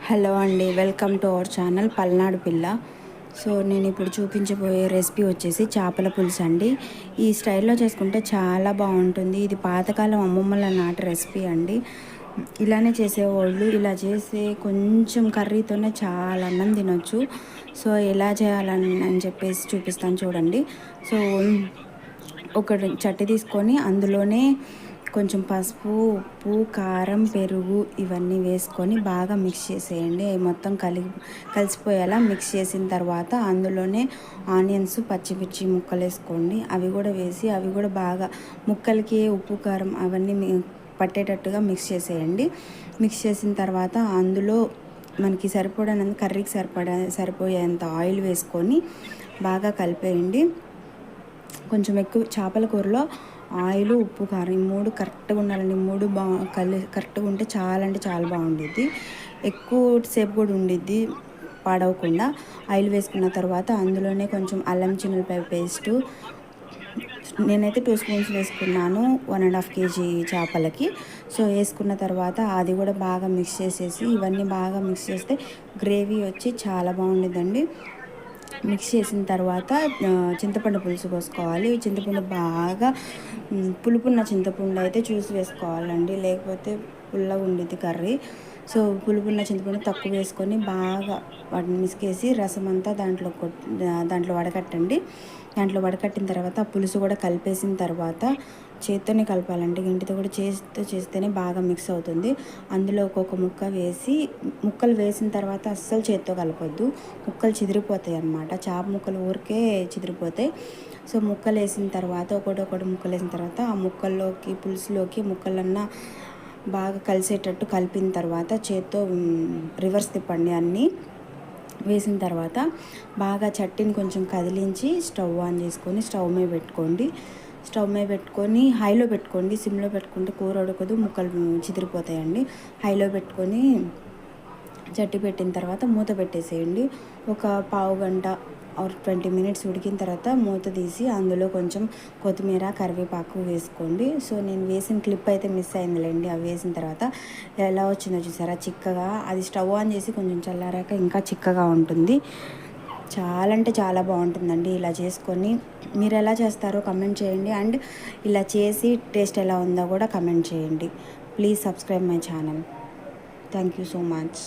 Hello అండి, welcome to our channel Palnadu పిల్ల. So నేను ఇప్పుడు చూపించబోయే రెసిపీ వచ్చేసి చేపల పులుసు అండి. ఈ స్టైల్లో చేసుకుంటే చాలా బాగుంటుంది. ఇది పాతకాలం అమ్మమ్మల నాటి రెసిపీ అండి. ఇలానే చేసేవాళ్ళు. ఇలా చేసే కొంచెం కర్రీతోనే చాలా అన్నం తినొచ్చు. సో ఎలా చేయాలని చెప్పేసి చూపిస్తాను చూడండి. సో ఒక చట్టి తీసుకొని అందులోనే కొంచెం పసుపు, ఉప్పు, కారం, పెరుగు ఇవన్నీ వేసుకొని బాగా మిక్స్ చేసేయండి. మొత్తం కలిసిపోయేలా మిక్స్ చేసిన తర్వాత అందులోనే ఆనియన్స్, పచ్చిమిర్చి ముక్కలు వేసుకోండి. అవి కూడా వేసి అవి కూడా బాగా ముక్కలకి ఉప్పు, కారం అవన్నీ పట్టేటట్టుగా మిక్స్ చేసేయండి. మిక్స్ చేసిన తర్వాత అందులో మనకి సరిపడినంత కర్రీకి సరిపోయేంత ఆయిల్ వేసుకొని బాగా కలిపేయండి. కొంచెం ఎక్కువ చేపల కూరలో ఆయిల్, ఉప్పు, కారం ఈ మూడు కరెక్ట్గా ఉండాలండి. మూడు కరెక్ట్గా ఉంటే చాలా అంటే చాలా బాగుండిద్ది. ఎక్కువ సేపు కూడా ఉండిద్ది పాడవకుండా. ఆయిల్ వేసుకున్న తర్వాత అందులోనే కొంచెం అల్లం చిన్నులపాయ పేస్టు, నేనైతే 2 స్పూన్స్ వేసుకున్నాను 1.5 kg చేపలకి. సో వేసుకున్న తర్వాత అది కూడా బాగా మిక్స్ చేసేసి ఇవన్నీ బాగా మిక్స్ చేస్తే గ్రేవీ వచ్చి చాలా బాగుండిద్దండి. మిక్స్ చేసిన తర్వాత చింతపండు పులుసు పోసుకోవాలి. చింతపండు బాగా పులుపున్న చింతపండు అయితే చూసి వేసుకోవాలండి, లేకపోతే పుల్లగా ఉండిద్ది కర్రీ. సో పులుపున్న చింతపండు తక్కువ వేసుకొని బాగా వాటిని మిసికేసి రసం అంతా దాంట్లో వడకట్టండి. దాంట్లో వడకట్టిన తర్వాత పులుసు కూడా కలిపేసిన తర్వాత చేత్తోనే కలపాలండి, గంటితో కూడా చేస్తేనే బాగా మిక్స్ అవుతుంది. అందులో ఒక్కొక్క ముక్క వేసి, ముక్కలు వేసిన తర్వాత అస్సలు చేత్తో కలపొద్దు, ముక్కలు చిదిరిపోతాయి అన్నమాట. చేప ముక్కలు ఊరికే చిదిరిపోతాయి. సో ముక్కలు వేసిన తర్వాత ఒకటి ముక్కలు వేసిన తర్వాత ఆ ముక్కల్లోకి పులుసులోకి ముక్కలన్నా బాగా కలిసేటట్టు కలిపిన తర్వాత చేత్తో రివర్స్ తిప్పండి. అన్నీ వేసిన తర్వాత బాగా చట్టీని కొంచెం కదిలించి స్టవ్ ఆన్ చేసుకొని స్టవ్ మీద పెట్టుకొని హైలో పెట్టుకోండి. సిమ్లో పెట్టుకుంటే కూర ఉడకదు, ముక్కలు చిదిరిపోతాయండి. హైలో పెట్టుకొని చట్టి పెట్టిన తర్వాత మూత పెట్టేసేయండి. ఒక పావు గంట ఆర్ 20 minutes ఉడికిన తర్వాత మూత తీసి అందులో కొంచెం కొత్తిమీర, కరివేపాకు వేసుకోండి. సో నేను వేసిన క్లిప్ అయితే మిస్ అయిందిలేండి. అవి వేసిన తర్వాత ఎలా వచ్చిందో చూసారా చిక్కగా. అది స్టవ్ ఆన్ చేసి కొంచెం చల్లారాక ఇంకా చిక్కగా ఉంటుంది. చాలా అంటే చాలా బాగుంటుందండి. ఇలా చేసుకొని మీరు ఎలా చేస్తారో కమెంట్ చేయండి. అండ్ ఇలా చేసి టేస్ట్ ఎలా ఉందో కూడా కమెంట్ చేయండి. Please subscribe my channel. Thank you so much.